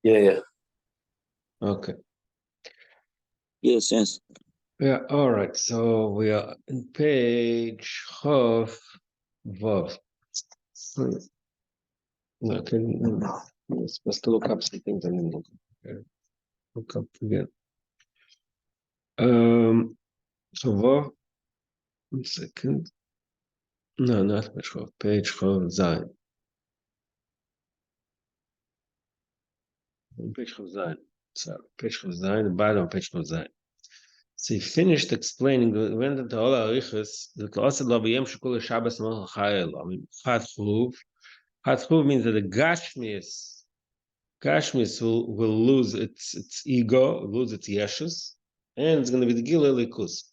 Yeah. Okay. Yes. Yeah, all right. So we are on page Chof Vav. Okay, I'm supposed to look up some things I didn't look up. Okay. Look up again. So Vav, 1 second. No, not page Chof. Page Chof Zayin. Page Chof Zayin. Sorry, page Chof Zayin, the bottom of page Chof Zayin. So he finished explaining, went into all arichas, that also lo b'yem shekul Shabbos malach chayil. I mean, Chad Chluv means that the Gashmis will lose its ego, lose its yeshus, and it's going to be the Gil Elikus.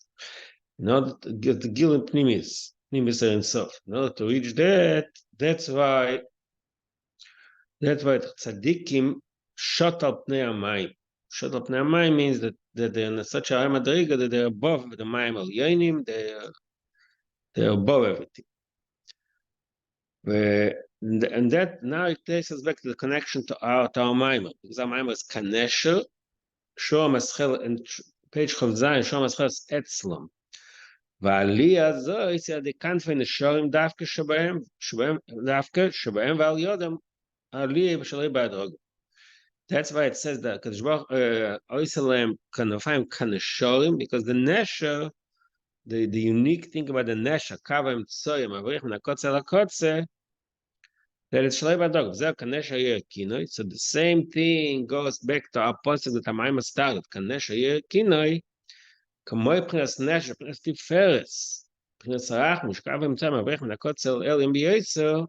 In order to get the Gil Pnimis himself. In order to reach that, that's why the tzaddikim shut up pnei hamayim. Shut up pnei hamayim means that they're in such a high madriga that they're above the mayim al yonim, they're above everything. And that now it takes us back to the connection to our Maimer, because our Maimer is Kanesher, Shor Maschel, and page Chavzayin, Shor Maschel is Etzlam. V'aliyah zo, it's the kanfei neshorim davke shebahem v'al yodem aliyah b'shalei b'adrog. That's why it says that Kadosh Baruch Oisalem kanofayim kaneshorim, because the nesher, the unique thing about the nesher, kavim tsoyim avrich menakotze lakotze, that it's Shalei Badog, Knesher Yir Kinoi. So the same thing goes back to our posture that Hamayim started. Knesher Yir Kinoi, Kamoy Prince Nesher, Prince Tiferes, Prince Arach, Mishkav Emtzam, Avrech Menakot Sel El Yim B'Yotzer,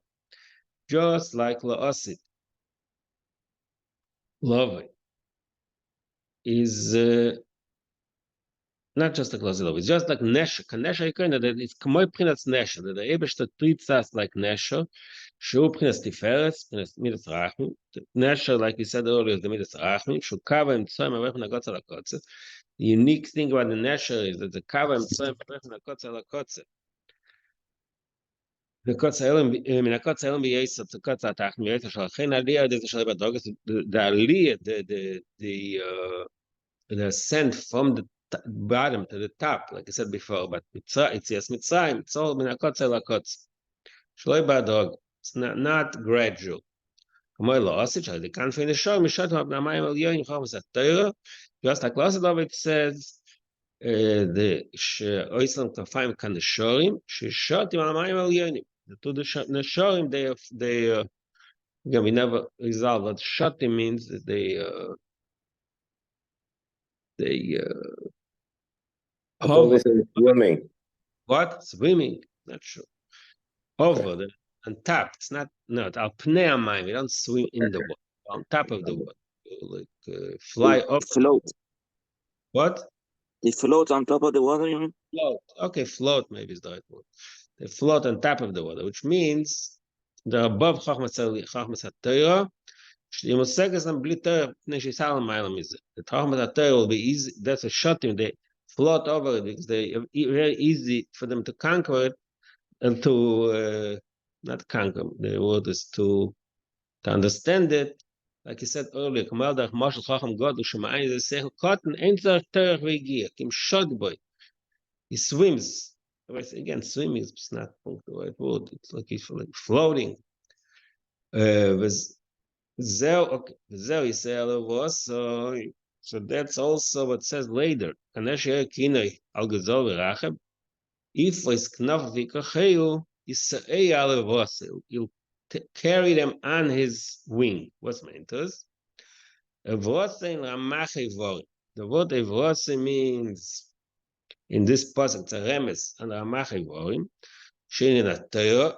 just like La'osit. Love is not just like La'osit, it's just like Nesher. Knesher Yir Kinoi, that it's Kamoy Prince Nesher, that the Ebesh treats us like Nesher. Shu Prince Tiferes, Prince Midas Rachmi. Nesher, like we said earlier, is the Midas Rachmi. Shu Kava and Tzoyim Avrech Menakot Sel Lakotze. The unique thing about the Nesher is that the Kava and Tzoyim Avrech Menakot Sel Lakotze. The Menakot Sel B'Yotzer Tzukot Zatach B'Yotzer Shalchein Aliyah Des Shalei Badrogas. The Aliyah, the ascent from the bottom to the top, like I said before, but it's Mitzrayim. It's all Menakot Sel Lakotze. Shalei Badrog. It's not gradual. Just like last of it says, the Oislam Kafayim Kaneshorim, Shishotim Amayim Al Yonim. To the Neshorim, they again, we never resolved what Shotim means, that they Swimming. What? Swimming? Not sure. Over the on top. It's not al pnei hamayim. We don't swim in the water. On top of the water, like fly up. Float. What? They float on top of the water, you mean? Float. Okay, float maybe is the right word. They float on top of the water, which means they're above Chachmas HaTorah. The Chachmas HaTorah will be easy. That's a shotting. They float over it because they very easy for them to conquer it and to not conquer. The word is to understand it. Like you said earlier, he swims. Again, swimming is not the right word. It's like he's like floating. So that's also what says later. If he'll carry them on his wing. What's mentors? The word Evrose means in this pasuk, it's a remes and Ramach Evorim, Shein in a Torah,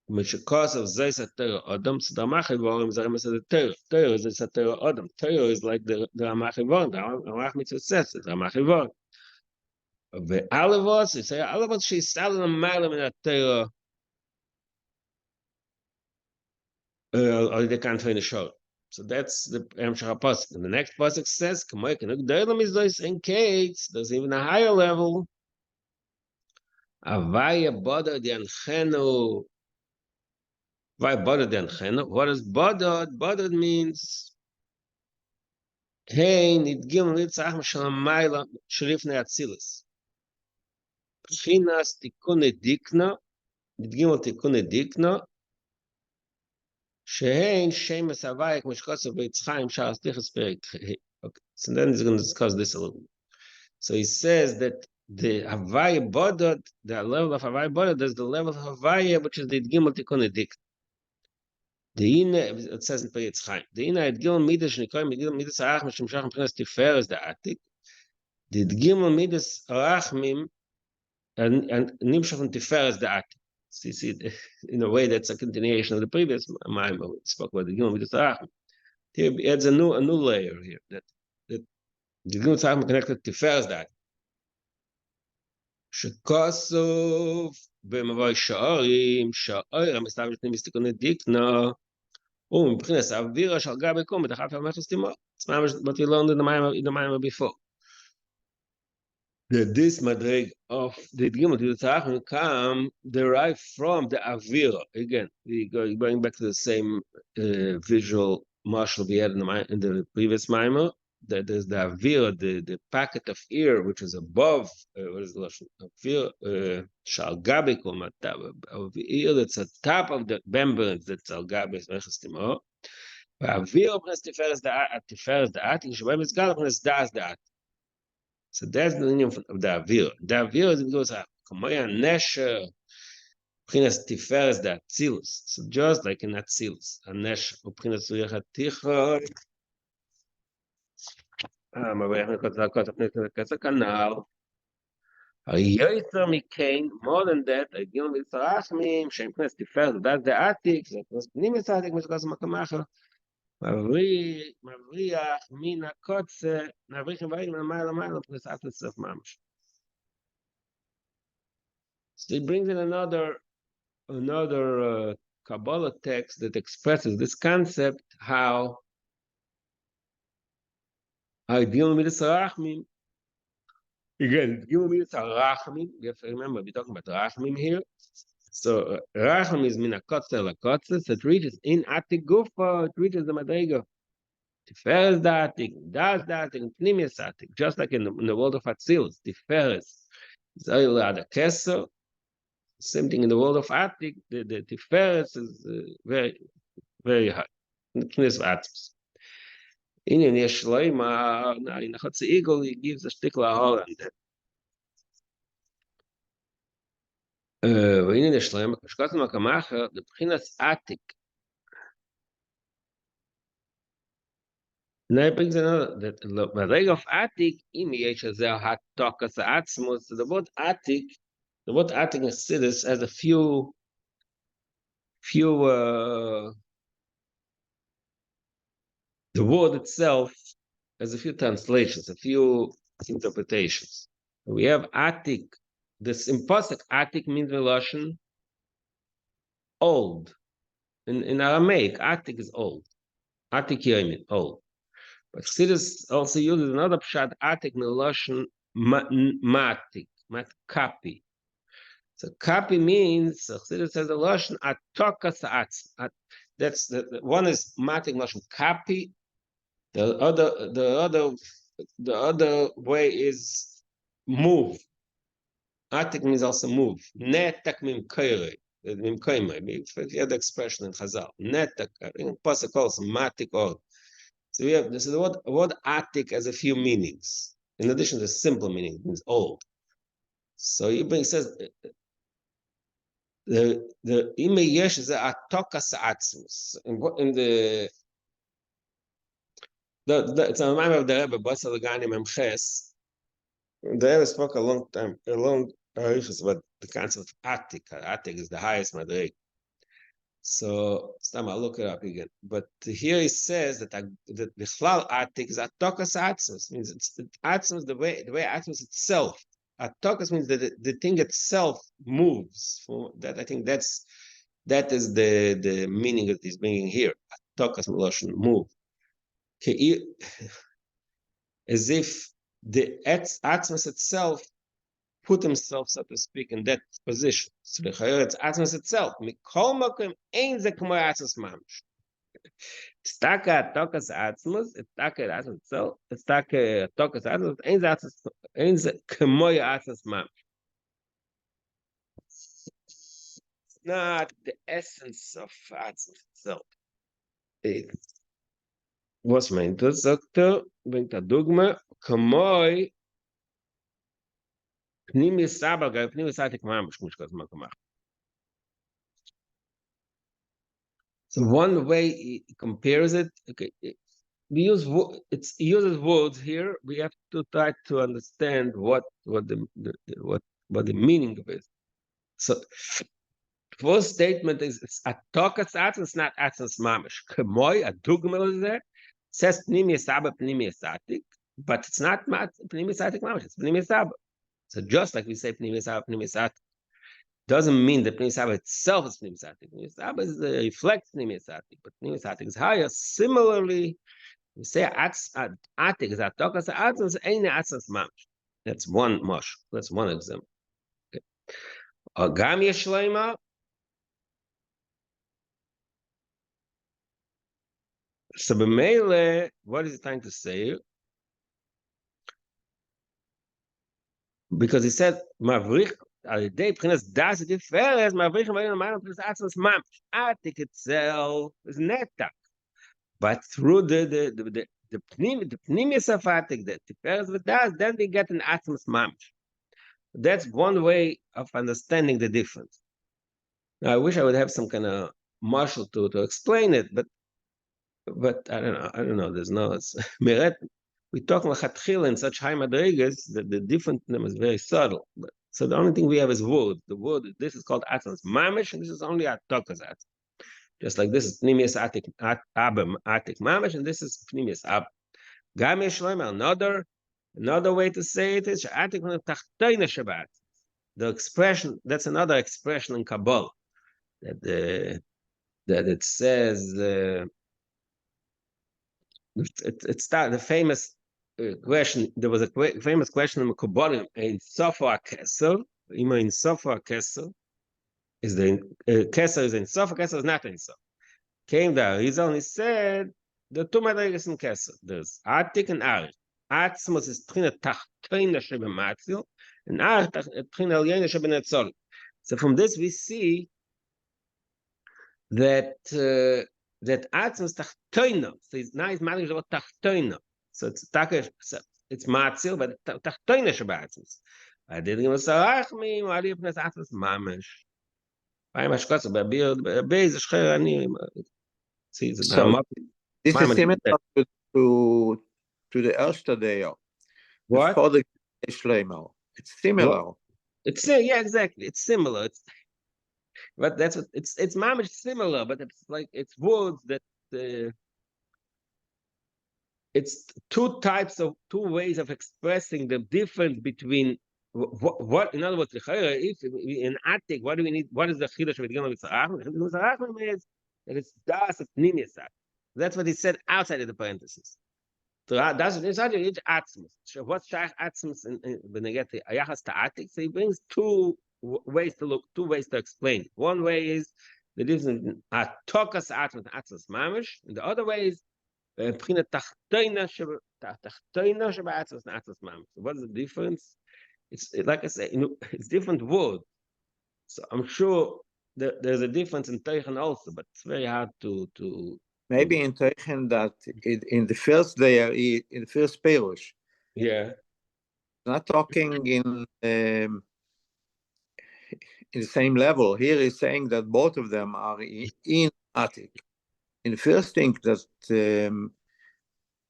which because of Zeis a Torah Adam, so the Ramach Evorim is a remes of the Torah. Torah is a Torah Adam. Torah is like the Ramach Evorim. The Ramach Mitzvah says it's Ramach Evorim. The Alevos, you say Alevos, she's selling a mile in a Torah. Or they can't find a shore. So that's the Emshach pasuk. And the next pasuk says, in case there's even a higher level. Avaya boda dianchenu. Why boda dianchenu? What is boda? Boda means Hein, נדגים ליצח משל המיילה שלפני אצילס. בחינס תיקוני דיקנה, נדגים על תיקוני דיקנה, שהן שמס הוויה כמו שקוסף ביצחיים שער סליחס פרק. Okay, so then he's going to discuss this a little bit. So he says that the Havaya Bodot, the level of Havaya Bodot, is the level of Havaya, which is the Gimel Tikkun Edik. The Ina, it says in Periyatz Chaim, the Ina et Gimel Midas Nikoy Gimel Midas Arachim Shemshach Mchinas Tiferes the Atik. The Gimel Midas Arachim and Nimshach and Tiferes the Atik. So you see, in a way, that's a continuation of the previous Maimah. We spoke about the Gimel Midas Arachim. Here it adds a new layer here that the Gimel Arachim connected to Tiferes the Atik. שכוסוף במבוי שעורים, שעויר המסתבר שני מסתיקוני דיקנה, ומבחינת האווירה של גבי קום, בדחף המחס תימור. It's what we learned in the Maimah before. That this madrig of the Gimel to the Tzarachim come derived from the Avira. Again, we going back to the same visual marshal we had in the previous Maimah. That there's the Avira, the packet of ear, which is above, what is the Lashon? Avira, Shalgabikum, of the ear that's at top of the membranes that's Shalgabis, Mechas Timor. Avira, Tiferes the Atik, Shabbat Mitzgal, Das the Atik. So that's the meaning of the Avira. The Avira is, it goes up, Kamoya Nesher, Prinas Tiferes the Atzilus. So just like in Atzilus, a Nesher, Prinas Uriach Tichor, כנ"ל, היותר מכן, more than that, הגיעו מצרחמים, שהם כנס תפארת, that's the attic, זה כנס פנים מצרחים, כמו שכנס מקום אחר, מבריח מן הקוצה, נבריחים ברגל למעלה, כנס עד לסוף ממש. So he brings in another Kabbalah text that expresses this concept, how Gimel Midas Rachmim. Again, Gimel Midas Rachmim. You have to remember, we're talking about Rachmim here. So Rachmim is min hakotze lakotze. So it reaches in Atik Gufa. It reaches the Madriga. Tiferes da Atik, Das da Atik, Pnimius Atik. Just like in the world of Atzilus, Tiferes is Oil Ada Keso. Same thing in the world of Atik. The Tiferes is very, very high. Pnimius Atzmus. In Yeshleima, in Chotze Eagle, he gives a shtikla Holland. In Yeshleima, Kashkot Makamacher, the Pchinas Atik. Now he brings another, that the leg of Atik, Imi Yeshazel Hatokas Atzmos, the word Atik in Chassidus has a few the word itself has a few translations, a few interpretations. We have Atik. This imposek Atik means Meloshen old. In Aramaic, Atik is old. Atik Yomin, old. But Chassidus also uses another pshat Atik Meloshen Matik, Matkapi. So kapi means Chassidus says the Loshen Atokas Atz. That's the one is Matik Loshen Kapi. The other way is move. Atik means also move. Netak mim kaire. If you have the expression in Chazal, netak. In Pasuk calls matik or. So we have this is the word atik has a few meanings. In addition to the simple meaning, it means old. So he says the ime yesh is atokas atzmus. In the it's a reminder of the Rebbe, Basar Lagani Memches. The Rebbe spoke a long about the concept of Atik. Atik is the highest Madrig. So, I'll look it up again. But here he says that the Chlal Atik is Atokas Atzmus. Means it's Atzmus, the way Atzmus itself. Atokas means that the thing itself moves. That I think that is the meaning that he's bringing here. Atokas Meloshen, move. As if the Atzmas itself put himself, so to speak, in that position. So the Chayur, it's Atzmas itself. Staka tokas atzmus, staka atzmus itself, staka tokas atzmus, ein kemoy atzmus mam. It's not the essence of atzmus itself. Was meint das? Sagt bringt der Dogma, kemoy pnimi sabaga, pnimi satik mam, shmush kazma gemacht. So one way he compares it, okay, we use it uses words here. We have to try to understand what the meaning of it. So first statement is it's a tokas atzmus, it's not atzmus mamish. Kemoy a dugma is there. Says pnimi saba pnimi satik, but it's not pnimi satik mamish. It's pnimi saba. So just like we say pnimi saba pnimi satik, doesn't mean that Pnimi Saba itself is Pnimi Satik. Pnimi Saba reflects Pnimi Satik, but Pnimi Satik is higher. Similarly, we say Atik is Atokas Atzmas, Ein Atzmas Mamish. That's one mush. That's one example. Gam Yeshleima. So b'meile, what is he trying to say? Because he said Mavrich. Atik itself is netak, but through the pnimius of atik, the tiferes with das, then they get an atzmus mamish. That's one way of understanding the difference. Now, I wish I would have some kind of marshal to explain it, but I don't know. There's no. It's we talk lechatchila in such high madrigas that the difference in them is very subtle. But so the only thing we have is word. The word, this is called atzmas mamish, and this is only atokas atzmas. Just like this is pnimius atik mamish, and this is pnimius ab. Gam yeshleim, another way to say it is atik tachtayna shabbat. The expression, that's another expression in Kabbalah that it says it's the famous question. There was a famous question in Kabbalah in Sofa Kesser. In Sofa Kesser is the Kesser is in Sofa, Kesser is not in Sofa. Came the Arizal and he said the two madrigas in Kesser. There's Atik and Arich. Atzmus is Trina Tachtoina Shebematzil, and Arich Trina Alyena Shebenetzol. So from this we see that Atzmus Tachtoina. So now he's madrigas about Tachtoina. So it's Matzil, but Tachtoina Shebeatzmus. I didn't even say Rachmi. Why do you pronounce Atzmus Mamish? Why am I shkotz? Beis Shcher Ani. See, so this is similar to the Erstadeo. What? For the Shleimo. It's similar. What? It's yeah, exactly. It's similar. But that's what it's mamish similar, but it's like it's words that it's two ways of expressing the difference between what in other words, if in Atik, what do we need? What is the chidush with Gimel Mitzrachim? Mitzrachim is that it's das pnimius. That's what he said outside of the parentheses. So that's inside of each atzmus. So what's shaykh atzmus in benegati ayachas to Atik? So he brings two ways to look, two ways to explain. One way is the difference in atokas atzmus and atzmus mamish, and the other way is p'china tachtoina sheba atzmus and atzmus mamish. So what is the difference? It's like I say, it's different words. So I'm sure there's a difference in Teichen also, but it's very hard to maybe in Teichen that in the first layer, in the first perush. Yeah. Not talking in the same level. Here he's saying that both of them are in Atik. In the first thing that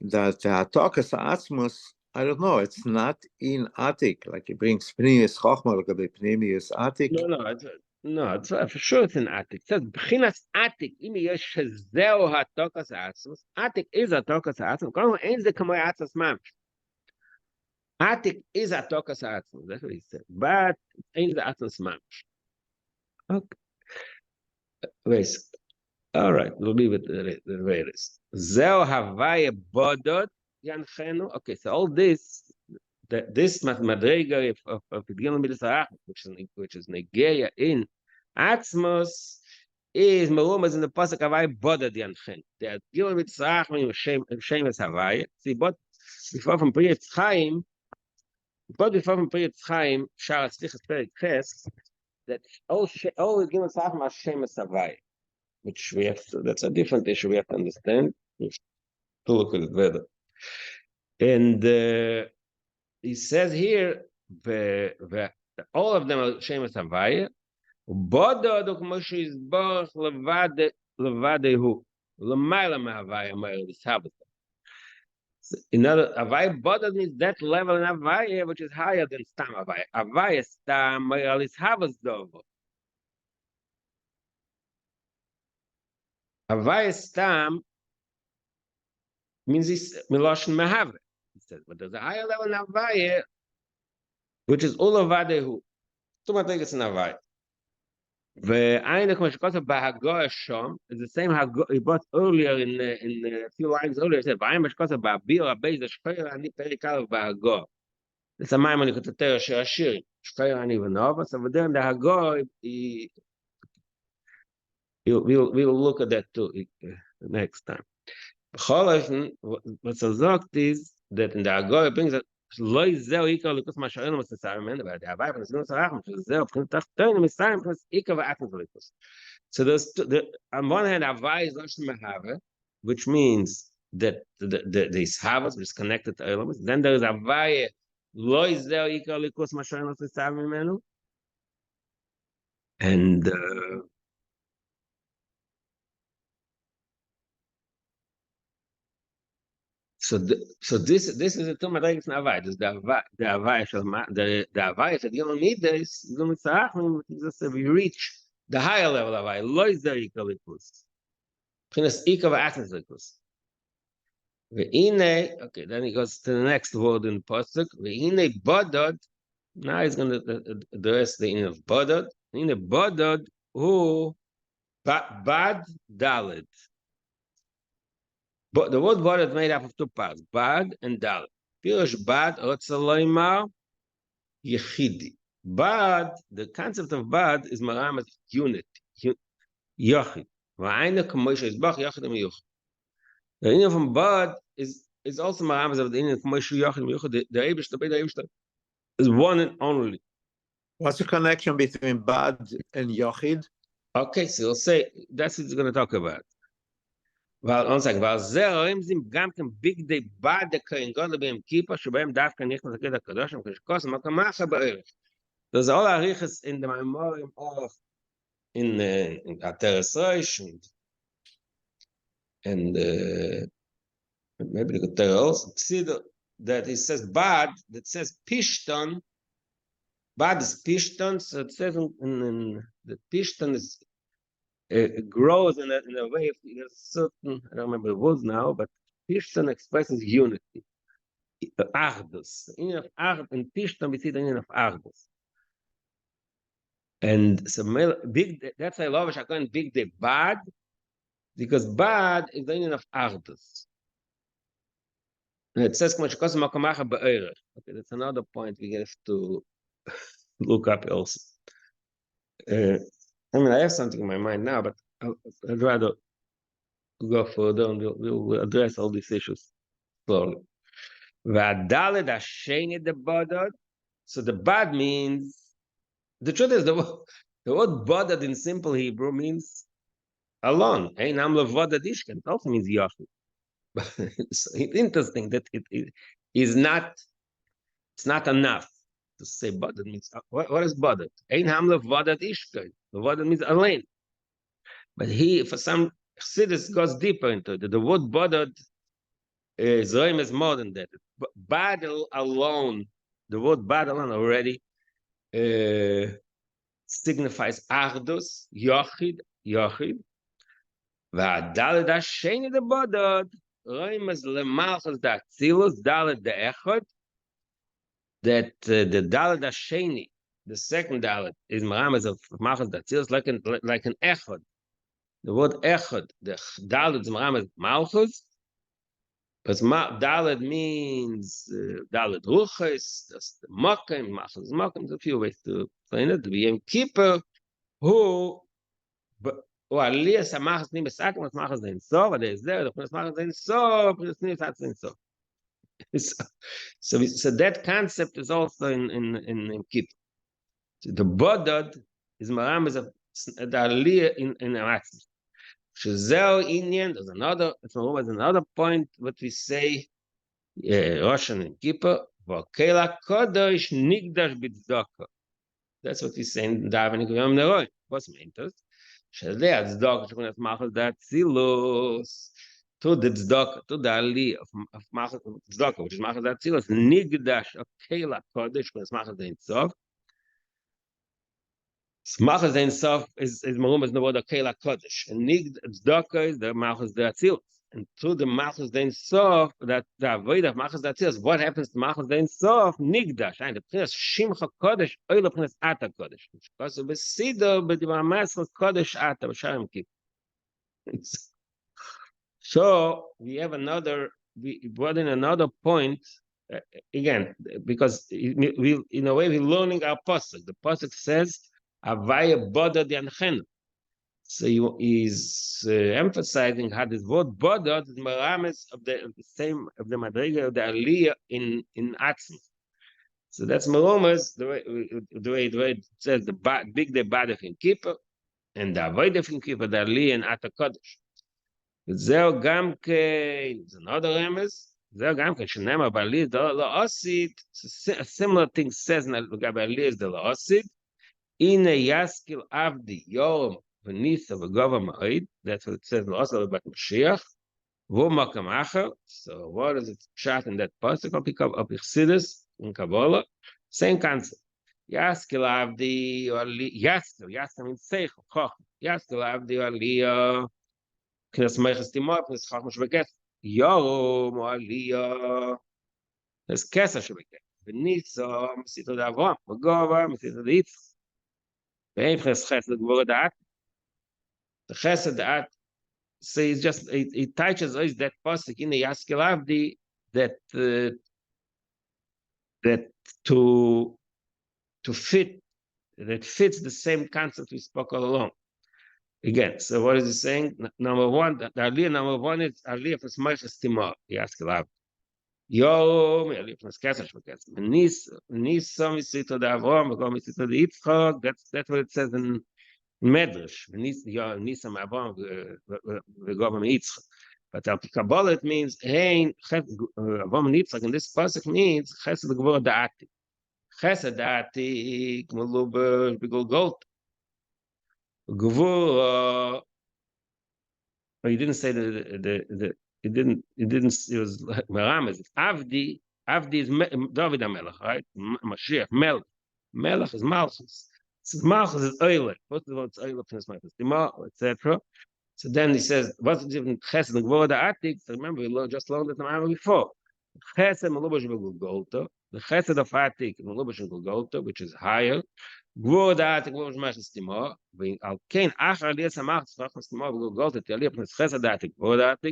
Atokas Atzmus, I don't know, it's not in Atik. Like he brings Pnimius Chochma, like Pnimius Atik. No, it's for sure it's in Atik. It says B'chinas Atik. Imi yesh shezeo hatokas atzmus. Atik is hatokas atzmus. Kol ein ze kamoy atzmus mamish. Atik is hatokas atzmus. That's what he said. But ein ze atzmus mamish. Okay. Wait. All right, we'll leave it the way it is. Zeo havaya bodot yanchenu. Okay, so all this. This madrega of Gimel Mitzrachim, which is negeya in Atzmos, is merumas in the pasuk Havai bodad yanchin. They are given with tzarachim and shemes Havai. See, but before from Pri Etz Chaim, Shara Tzlichas Perek Ches, that all is given tzarachim as shemes Havai, which we have to, that's a different issue we have to understand. We have to look at it better. And he says here, all of them are shemes Havai. Bodod ukmoshe yisborach levadehu l'mayla mehavaya me'er l'shabbat. In other, Havaya bodod means that level in Havaya which is higher than stam Havaya. Havaya stam me'er l'shabbat dovo. Havaya stam means this miloshin mehave. He says, but there's a higher level in Havaya which is ulavadehu. Two madrigas in Havaya. Is the same he brought earlier in a few lines earlier. He said, it's a maimon shiur. I don't even know. So then the Hago, we'll look at that too next time. What's gesagt is that in the Hago it brings that לא יזהו עיקר ליקוס מה שאין מסתסר ממנו, אבל ההוואי פנסגון סרחם, שזהו, בחינת תחתון, מסתיים, פנס עיקר ואקן ליקוס. So there's, on one hand, Havai is Lashon Mehave, which means that the Ishavas, which is connected to Elamus. Then there is Havai, Lo Yizeu Ikar Likus Mashoin Lo Tisar Mimenu. And so this is the two madrigas in Havai. There's the Havai that you don't need this. You don't need we reach the higher level of Havai. Lo Yizeu Ikar Likus. P'chinas Ikar v'Aknes Likus. Okay, then he goes to the next word in Pasuk. Ve'ine bodod. Now he's going to address the in of bodod. Ve'ine bodod hu bad daled. But the word bodod is made up of two parts, bad and daled. Pirush bad rotza lo yimar yechidi. Bad, the concept of bad is maram as unity, yochid. V'ayne k'moshe yizbach yochid and yochid. The inyan from bad is also maramas of the inyan from Moshe Yochid Miyuchad. The Eibush, the Beit Eibush is one and only. What's the connection between bad and Yochid? Okay, so he'll say that's what he's going to talk about. Well, one second. Well, there are big day bad the Kohen Gadol beim Kippur שבהם דווקא נכנס לקטע הקדוש וכשכוס מקמחה בערך. There's all arichas in the memoriam of in Ateres Rosh and maybe the could also see that it says bad, that says pishton. Bad is pishton, so it says in the pishton is grows in a way of certain, I don't remember the words now, but pishton expresses unity. Achdus. In pishton we see the meaning of achdus. And so big, that's why I love Shakon big day bad, because bad is the meaning of achdus. And it says, okay, that's another point we have to look up also. I mean, I have something in my mind now, but I'd rather go further and we'll address all these issues slowly. So the bad means, the truth is, the word bodad in simple Hebrew means alone. It also means yachid. But it's interesting that it is not. It's not enough to say bodad means what is bodad? Ein hamlev bodad ishkay. The bodad means alone. But for some Chassidus goes deeper into it. The word bodad is more than that. Bad alone. The word bad alone already signifies achdus, yochid. V'adaled hasheni the bodad. That the Dalet Hasheni, the second Dalet, is Maramas of Malchus Datzilus, like an Echad. The word Echad, the Dalet is Maramas Malchus, but Dalet means Dalet Ruchas, that's the Mokim, Malchus Mokim, there's a few ways to explain it. The Yom Kippur, who או עלייה סמכת נים בסק, מסמכת זה אינסוף, עד ההסדר, מסמכת זה אינסוף, נים בסק זה אינסוף. So that concept is also in Kippur. So the bodod is maram is the aliyah in Aratzim. Shezeo Indian, there's another point what we say Rosh and Kippur, V'kela Kodesh Nigdash B'Tzedakah. That's what we say in Davening Yom Neroi. What's meant it? Shezeh Tzedakah Shekunas Machos Datzilus. To the tzedakah, to the aliyah of Machos tzedakah, which is Machos Datzilus, Nigdash of Kela Kodesh, when it's Machos Ein Sof. Machos Ein Sof is Marum is the word of Kela Kodesh, and tzedakah is the Machos Datzilus. And to the Machos Ein Sof, that the avoid of Machos Datzilus, what happens to Machos Ein Sof? Nigdash, and the Prince Shimcha Kodesh, or the Prince Ata Kodesh. Because of the Sido, but the Mamas Kodesh Ata, B'Shalom Kippur. So we have we brought in another point again, because we in a way we're learning our pasuk. The pasuk says, "Avaya boda dianchenu." So he's emphasizing how this word boda is marames of the same of the madriga of the aliyah in atzmi. So that's marames the way it says the big day badef in kippur and the avoidef in kippur the aliyah in ata kodesh. זהו גם כן, זה another רמז, זהו גם כן, שנאמר בעלי זה לא עשית, a similar thing says לגבי עלי זה לא עשית, הנה יסקיל עבדי יורם וניסה וגובה מועד, that's what it says, לא עשית לבת משיח, והוא מקום אחר, so what is it shot in that pasuk of Chassidus in Kabbalah, same concept, יסקיל עבדי, יסקיל means seichel, chochma, יסקיל עבדי עלייה, כנס מייחס תימור, כנס חכמה שבקס, יורום או עלייה, כנס כסר שבקס, וניסו, מסיתו דאברהם, וגובה, מסיתו דאיצחק, ואין כנס חסד גבור דעת, the chesed דעת, so it's just, it touches us that pasuk in the Yaskel Avdi, that to fit, that fits the same concept we spoke all along. Again, so what is he saying? Number one, the aliyah number one is aliyah for Smoiches Timor. He asked Lav. Yom, aliyah for Kesser Shvekes. Nisa misito de Avram, Avram misito de Yitzchak. That's what it says in Medrash. Nisa Avram, Avram Yitzchak. But al Kabbalah it means Hein Avram Yitzchak. And this pasuk means Chesed Gvor Da'ati. Chesed Da'ati, K'maluber B'Golgolta. Gvur, he didn't say it was Merames. Avdi is David HaMelech, right? Mashiach, Melech is Malchus. So Malchus is Oile. First of all, it's Oile, etc. So then he says, what's the difference between Chesed and Gvur Da'atik? So remember, we just learned it before. Chesed Melubash B'Golgolta. The Chesed of Atik is Melubash B'Golgolta, which is higher. גבור דעת, גבור שמש תימור, ועל כן, אחר עלייה שמח, שמח תימור, וגולגולת, תעלייה פנס חסד דעת, גבור דעת,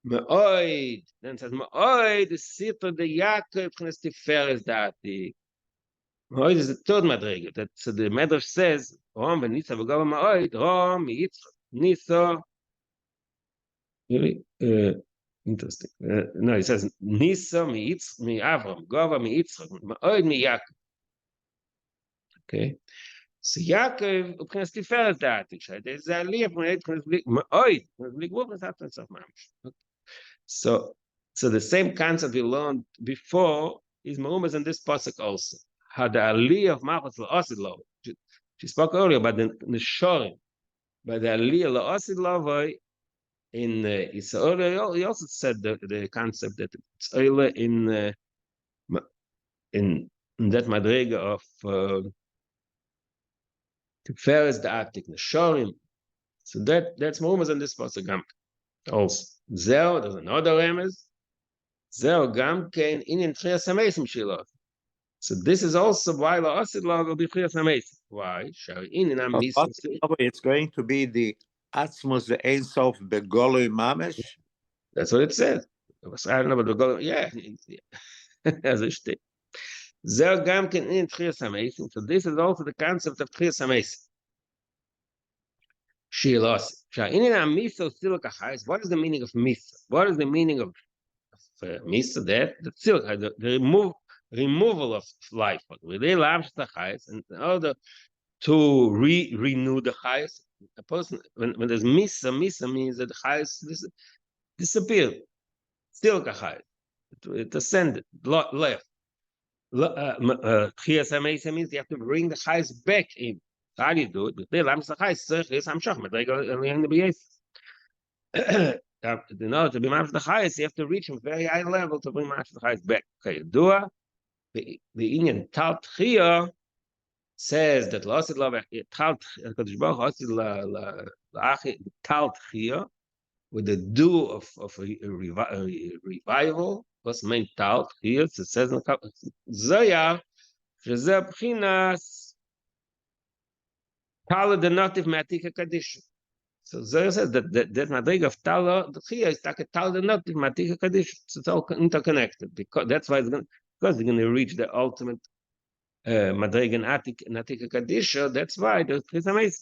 מאויד, then says, מאויד, סיפר דייקר, פנס תפרס דעת. מאויד is the third מדרגה, so the Medrash says, רום וניסה וגובה מאויד, רום, מיצחק, ניסה, really, interesting, no, it says, ניסה, מאברהם, גובה, מיצחק, מאויד, מייקר. Okay, so Yaakov uknes tiferet da'atik. There's a aliyah from it uknes b'oid, so the same concept we learned before is marumas in this pasuk also. How the aliyah of Malchus la'asid lo. She spoke earlier about the shorim, but the aliyah la'asid lo in Israel. He also said the concept that it's earlier in that madrega of Tiferes Da'atik Neshorim. So that's Marumas in this pasuk also. Zeo, there's another remez. Zeo Gam Kein in Tchias HaMeisim Shiloh. So this is also why La'asid Lo will be Tchias HaMeisim. Why? It's going to be the Atzmos the Ein Sof Begoloi Mamesh. That's what it says. I don't know about the Begoloi. Yeah. As it states. Zeo Gam Kein in Tchias HaMeisim. So this is also the concept of Tchias HaMeisim. shiur. What is the meaning of misa? What is the meaning of misa? That the removal of life. And in order to renew the chayes, a person when there's misa means that the chayes disappeared. Still chayes. It ascended, left. Chiyas means you have to bring the chayes back in. How do you do it? In order to be mamish the chayes, you have to reach a very high level to bring mamish the chayes back. Okay, dua the Indian tal tchia says that losid la tal Kadosh Baruch tal tchia with the dew of a revival. What's main tal tchia? It says in Zoya shezeh b'chinas tal the native matika kaddish. So Zoya says that madrig of tal tchia is like a tal the native matika kaddish. It's all interconnected because that's why it's going because they're going to reach the ultimate Madrigan Natika Kadisha. That's why it's amazing.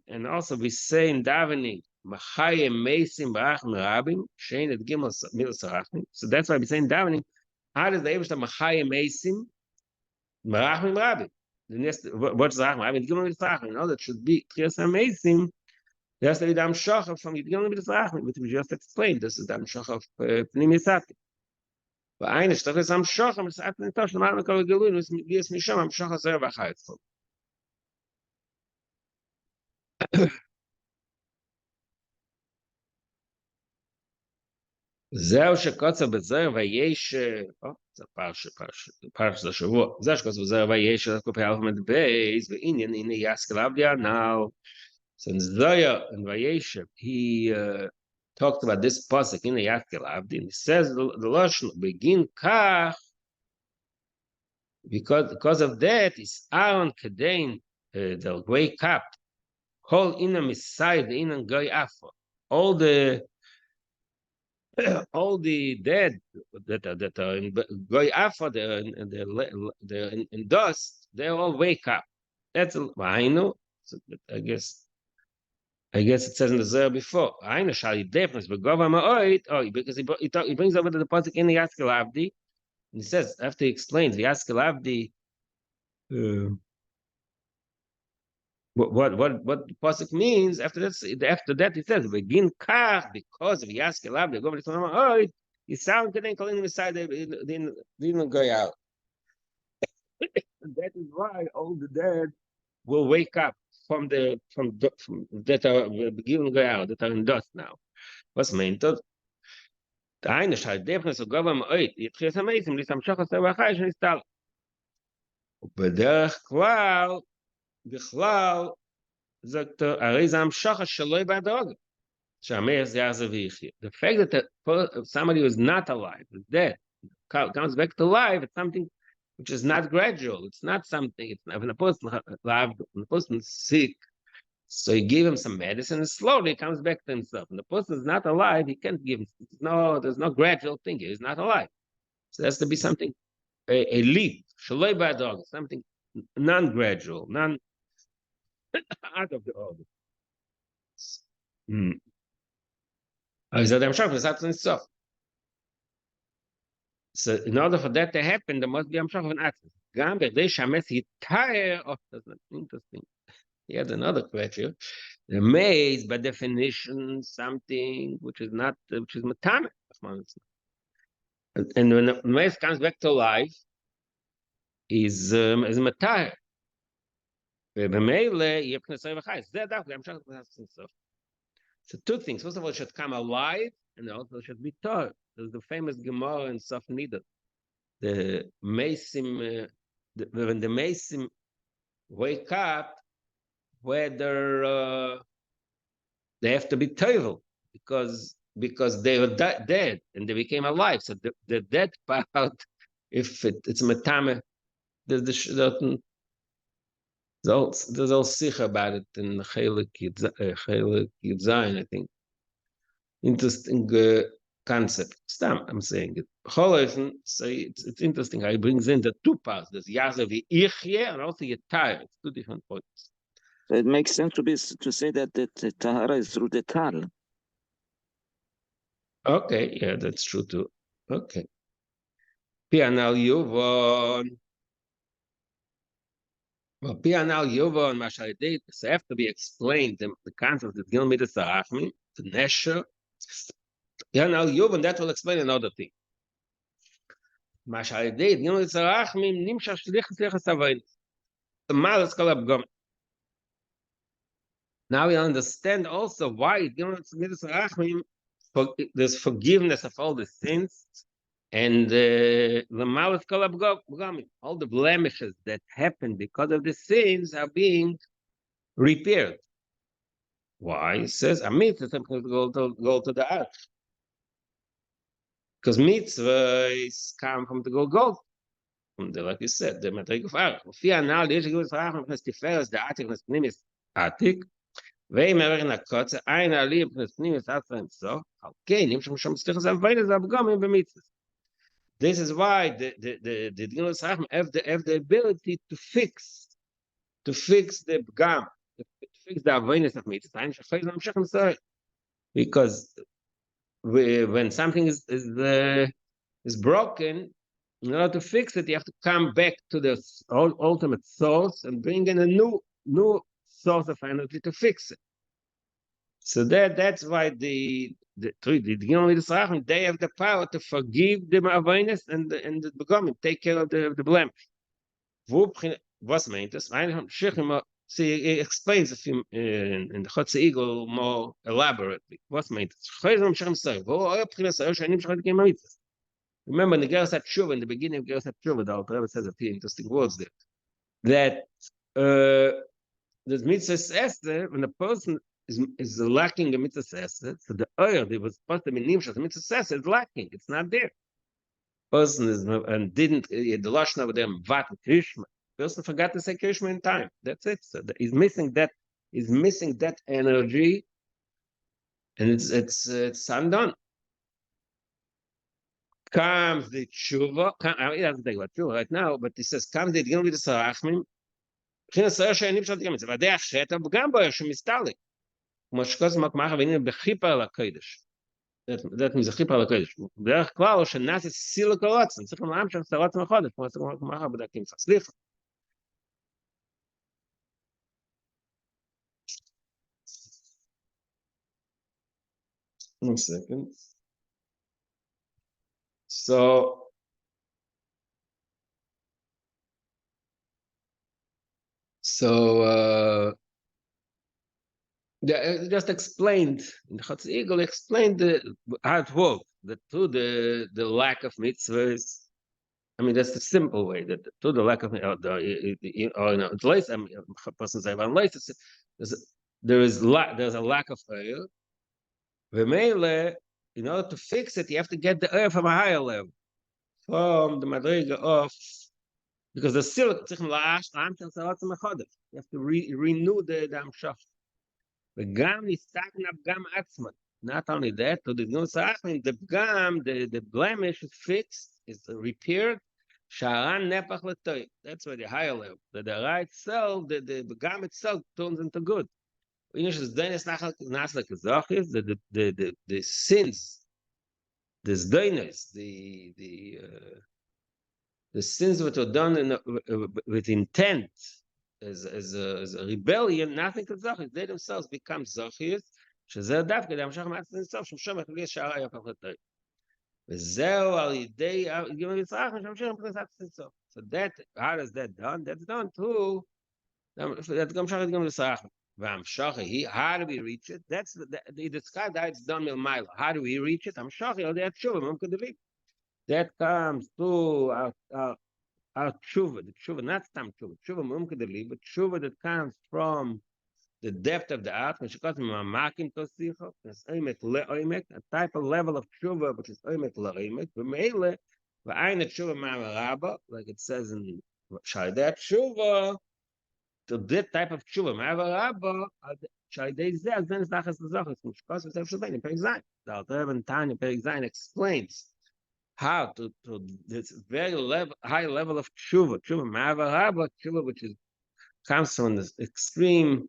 And also we say in davening, Machaye Mesim Barachim Rabim, Shein et Gimel Milas Rachim. So that's why we say in davening, how does the Eibishter Machaye Mesim Barachim Rabim? The next, what's Rachim Rabim? Gimel Milas Rachim. No, that should be Kriyas Mesim. There's the Dam Shachar from Gimel Milas Rachim, which we just explained. This is Dam Shachar of Pnim Yisati. והעין שתכלס המשוך, המסעת נטוש, למעלה מכל הגילוי, ויש משם המשוך הזרע והחייץ. זהו שקוצר בזרע ויש, זה פרש השבוע, זהו שקוצר בזרע ויש, קופי אלפמד בייס, ועניין, הנה יסקל עבדי הנאו, since Zoya and Vayeshev, he talked about this pasuk in the Yaskel Avdi, and he says the Lashon begin kach because of that is Aaron Kadein they'll wake up whole inam inside the inam goy afo all the dead that are in goy afo they're in dust they all wake up. That's I know. So I guess it says in the Zohar before. I know shall definitely because he brings over to the pasuk in the Yaskel Avdi, and he says after he explains the Yaskel Avdi, what the pasuk means. After that he says begin kach because of Yaskel Avdi. Go over to you sound good and calling him aside. They didn't go out. That is why all the dead will wake up. From that are beginning to go out, that are in dust now. What's meant? The eine shall definitely so govern it. It is amazing. This המשוך עשה והחי שנסתר. ובדרך כלל, בכלל, זאת הרי זה המשוך שלא בהדרגה. שהמאיר זה יעזב ויחיה. The fact that somebody who is not alive, is dead, comes back to life, it's something which is not gradual. It's not something. It's not when a person is sick, so you give him some medicine, and slowly he comes back to himself. When the person is not alive, he can't give him. There's no gradual thing. He's not alive. So there has to be something, a leap, shaloi ba'adog, something non-gradual, out of the order. So in order for that to happen, there must be Amshach of an Atzis. Gamber, they shames hitayr. Oh, that's not interesting. He had another question. The maze, by definition, something which is matame. And when the maze comes back to life, is matayr. So two things. First of all, it should come alive, and also it should be tar. There's the famous Gemara in Saf Nida. The Mesim, when the Mesim wake up, whether they have to be toivel because they were dead and they became alive. So the dead part, if it's matame, there's all sikh about it in Chelik Yudzayin, I think. Interesting concept. I'm saying it. So it's interesting how he brings in the two parts. There's Yazav Yichye and also Yetayr. It's two different points. So it makes sense to say that the tahara is through the tal. Okay, yeah, that's true too. Okay. Pianal Yuvon. Well, Pianal Yuvon, Mashalidit, so have to be explained the concept of Gil Midas Arachmi, the Nesher. Pianal Yuvon, that will explain another thing. Mashalidit, Gil Midas Arachmi, Nimsha Shlichas Avain. The Malas Kalab. Now we understand also why there's forgiveness of all the sins and the Malas Kalab, all the blemishes that happen because of the sins are being repaired. Why? It says a mitzvah go to the earth. Because mitzvahs come from the go. From the, like you said, the Madrig of earth. Now the Tiferes, the Atik, the Pnimis Atik. ואם in הקוצר, אין עלי פנימי סעד פרנסו, okay, נמשך משום סליחה זה אביינה, זה אבגומים במצווה. This is why the Dino Sachem have the ability to fix the pgam, to fix the awareness of mitzvah. Because when something is broken, in order to fix it, you have to come back to the ultimate source and bring in a new source of energy to fix it. So that's why the they have the power to forgive the awareness and the begomim, take care of the blemish. Was meant this? See, it explains a few in the Chotze Eagle more elaborately. What's meant this? Remember, in the Geras HaTshuva, in the beginning of Geras HaTshuva, the Alter Rebbe says a few interesting words there. That the mitzvah Esther, when a person is lacking a mitzvah Esther, so the oil that was supposed to be nimshas, the mitzvah Esther is lacking. It's not there. Person is and didn't the lashon over there vat krishma. Person forgot to say krishma in time. That's it. So he's missing that. He's missing that energy, and it's undone. Comes the tshuva. He doesn't think about tshuva right now, but he says comes the Gil Midas Harachmim. כנשר שאין אפשר לתקן את זה. ועדי החטא וגם בו יש מסתלק. כמו שכל מקמחה ואיננו בכיפר לקודש. זה חיפר לקודש. בדרך כלל הוא שנעשה סילוק הרוצן. צריך לומר שם סרוצן החודש. כמו שמקמחה בדקים. סליחה. One second. Just explained in the Chotze Eagle, explained how it works. That through the lack of mitzvahs, I mean that's the simple way. That through the lack of person's there's a lack of oil. In order to fix it, you have to get the oil from a higher level, from the madriga of. Because the silk, you have to renew the amshach. Not only that, to the the blemish is fixed, is repaired. That's why the higher level. The right cell, the begam itself turns into good. The sins, the sins that were done with intent as a rebellion, nothing to zachis. They themselves become zachis. שזה דווקא להמשך מעצת אינסוף, שמשום יחליט שערה יהפך לתואר. וזהו על ידי גימל מצרך, שמשום מבחינת אינסוף. So that, how is that done? That's done through, that's גם שחת גימל מצרך. והמשך היא, how do we reach it? That's, they described how it's done מלמעלה. How do we reach it? המשך היא על ידי התשובה, ממקד דוד. That comes through our tshuva, the tshuva, not stam tshuva, tshuva mumkedeli, but tshuva that comes from the depth of the heart, a type of level of tshuva, which is oimek la'oimek, like it says in Shaidat tshuva, to that type of tshuva, the Alter Rebbe Tanya Perek Zayin explains how to this very high level of tshuva, tshuva, which comes from this extreme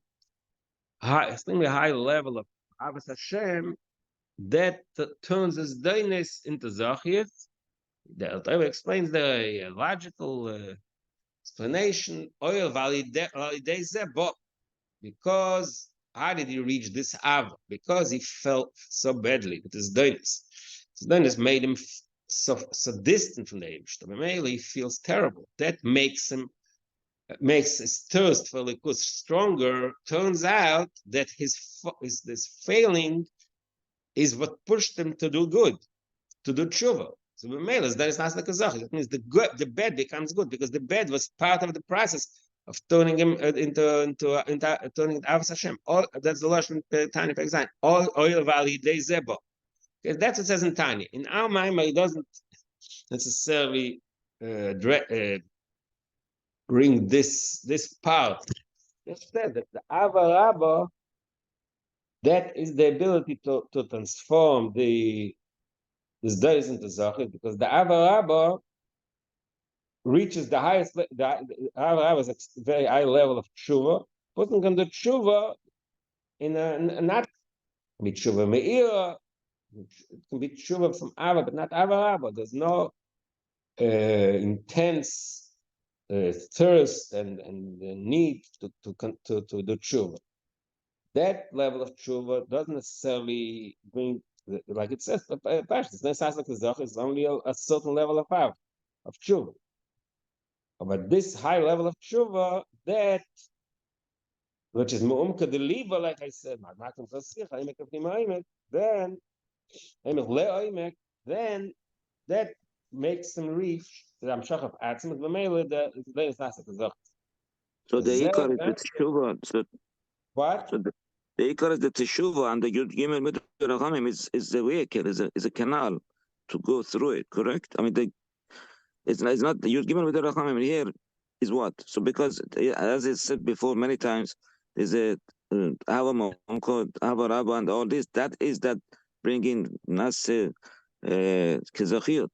extremely high level of Avos Hashem that turns his dainess into Zachiyas. The Alter explains the logical explanation. Because how did he reach this Ava? Because he felt so badly with his dainess. His dainess made him so distant from the Eibush. He feels terrible. That makes his thirst for likus stronger. Turns out that this failing is what pushed him to do good, to do tshuva. So that is not like a zach. That means the bad becomes good because the bad was part of the process of turning him into turning Avos Hashem. All that's the lashon Tanya, for example. All oil valley day zebo. That's what it says in Tanya. In our mind, it doesn't necessarily bring this part. Just said that the Ava Rabba, that is the ability to transform this days into Zachit, because the Ava Rabba reaches the highest. The Ava Rabba is a very high level of tshuva. Person can do tshuva in a not be tshuva me'ira. It can be tshuva from Ava, but not Ava Rabba. There's no intense thirst and the need to do tshuva. That level of tshuva doesn't necessarily bring, like it says, it's only a certain level of tshuva. But this high level of tshuva, that which is mu'umka de liba, like I said, then that makes him reach the Amshach of Atzim, the Mele, the So the Ikar is the Teshuva. So what? So the Ikar is the Teshuva, and the Yud Gimel Midat Rachamim is the vehicle, is a canal to go through it. Correct? I mean, it's not the Yud Gimel Midat Rachamim here is what? So because as it said before many times, there's a Ava Momko, Ava Rabba, and all this. That is that bringing Nasir Kezachiyot.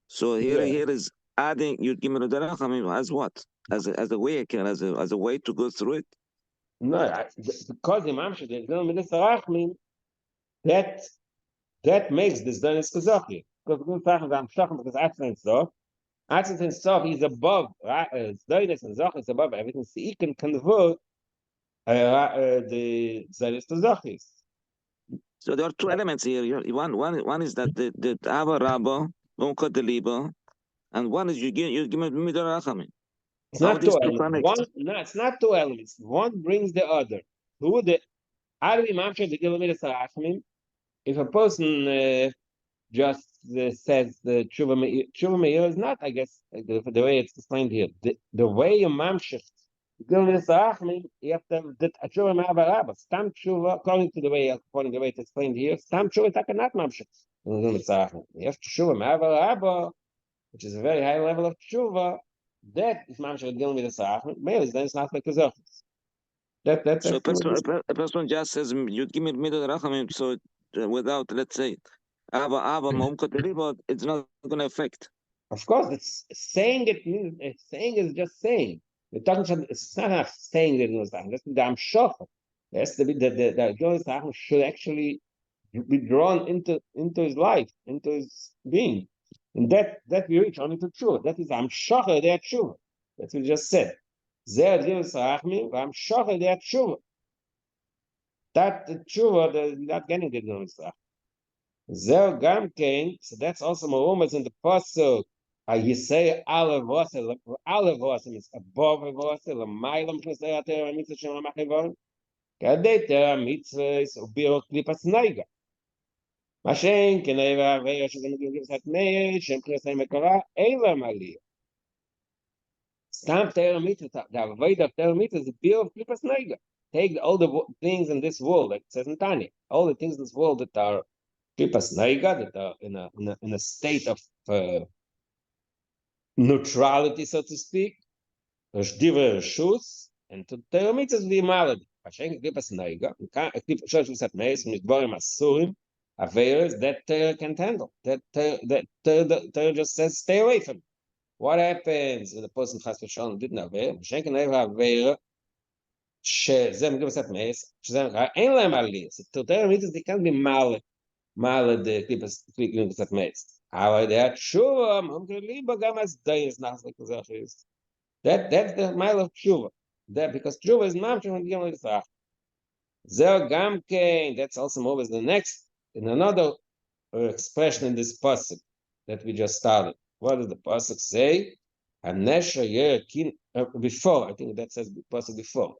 So here is adding Yud Gimel Midat Rachamim as what? As a vehicle, as a way to go through it. No, because Imam Shadeh Midas Rachmin, that makes this done is Kazachi. Because Atzin Sof is above, Zaynis and Zach is above everything. So he can convert the Zaynis to Zachis. So there are two elements here. One is that the Ava Rabba, Unka the Liba, and one is you give me Midar Rachamim. It's not two elements. It's not two elements. One brings the other. If a person just says the tshuva me'ir is not, I guess, the way it's explained here. The way you mamshich, you have to have the tshuva me'avarabba. Stam tshuva, according to the way it's explained here, stam tshuva is not mamshich. You have tshuva me'avarabba, which is a very high level of tshuva. That is mamshich dealing with the sa'achim. Maybe then it's not like a zachis. That's so a person just says you give me middle rachamim, so without, let's say, Ava Mom, it's not going to affect. Of course, it's saying it means saying is just saying. It's not enough saying that it was that's the Amshach. Yes, the should actually be drawn into his life, into his being. And that we reach only to tshuva. That is Amshach der tshuva. That's what we just said. That the tshuva, not getting the Gilus Zer Gam came, so that's also Marumas in the Pasuk. You say Aleph Vosa means above Vosa, Lamailam Shasayatera Mitzvah Shem Machivon. Kadetera Mitzvah is Ubiro Klipas Naiga. Mashen, Keneva, Veya, Shazam Gilus at Mei, Shem Krisay Mekara, Eva Malia. Stamp Tera Mitzvah, the Avoid of Tera Mitzvah is the Ubiro Klipas Naiga. Take all the things in this world, like it says in Tanya, all the things in this world that are Klipas Naiga, that are in a state of neutrality, so to speak, Divrei Reshus, and to Torah mitzvahs the malady. Hashem Klipas Naiga, Klipas Shat Meis, Midbarim Asurim, Averas, that Torah can't handle. That Torah just says stay away from it. What happens when the person Chas V'Shalom didn't Aveira? Hashem can never Aveira שזה מגיע קצת מעשר, שזה אין להם עלייה, זה תותר מיתוס, זה כאן במעלה קליפים קצת מעשר. אבל דעת תשובה, אומרים ליבה גם אז דייס נחזק כזה אחריס. That's the mile of tshuva. That because tshuva is not mגיעים לצלח. זהו גם כן, that's also always the next, in another expression in this pasuk that we just started. What does the pasuk say? K'nesher Ya'ir before, I think that says pasuk before.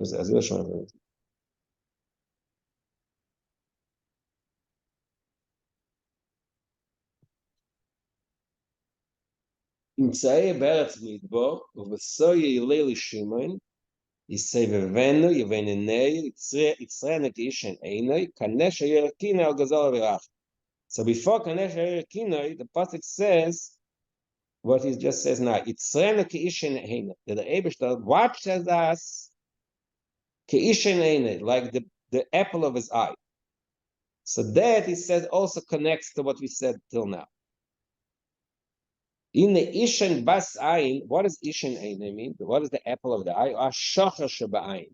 אז לא שומע. נמצאי בארץ מדבור, ובסוי יעלה לשמעון, יסבבנו, יבנני, יצרנו כאישן עיני, כנשר יעיר קינוי על גזול ורך. So before כנשר יעיר קינוי, the pasuk says, what he just says now, יצרנו כאישן עיני, that the Eibishter watches us כאישן עיני, like the apple of his eye. So that, he says, also connects to what we said till now. In the Ishan Bas Ayin, what does Ishan Ayin mean? What is the apple of the eye? Shocher Sheba'ayin.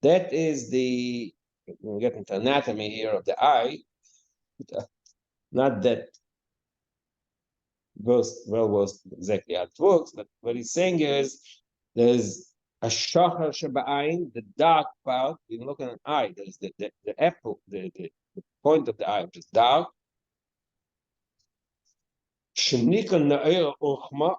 That is the, we'll get into anatomy here of the eye. Not that well exactly how it works, but what he's saying is there's a Shocher Sheba'ayin, the dark part. You look at an eye, there's the apple, the point of the eye, which is dark. Shenika Na'ir Uchma.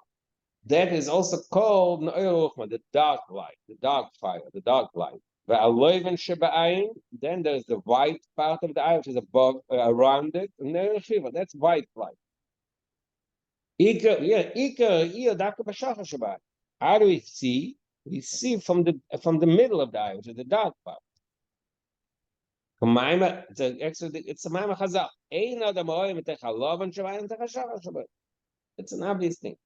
That is also called the dark light, the dark fire, the dark light. Then there's the white part of the eye, which is above, around it. That's white light. How do we see? We see from the middle of the eye, which is the dark part. It's a Maimah Chazal. It's an obvious thing.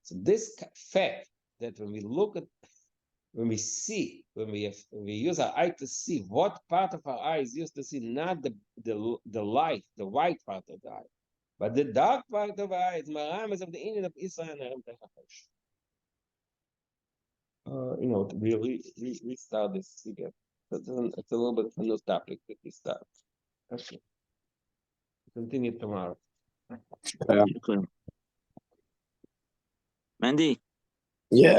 So this fact that when we use our eye to see, what part of our eye is used to see, not the light, the white part of the eye, but the dark part of the eye is maramas of the Indian of Israel. We restart this again. It's a little bit of a new topic that we start. Okay. Continue tomorrow. Mandy. Yeah.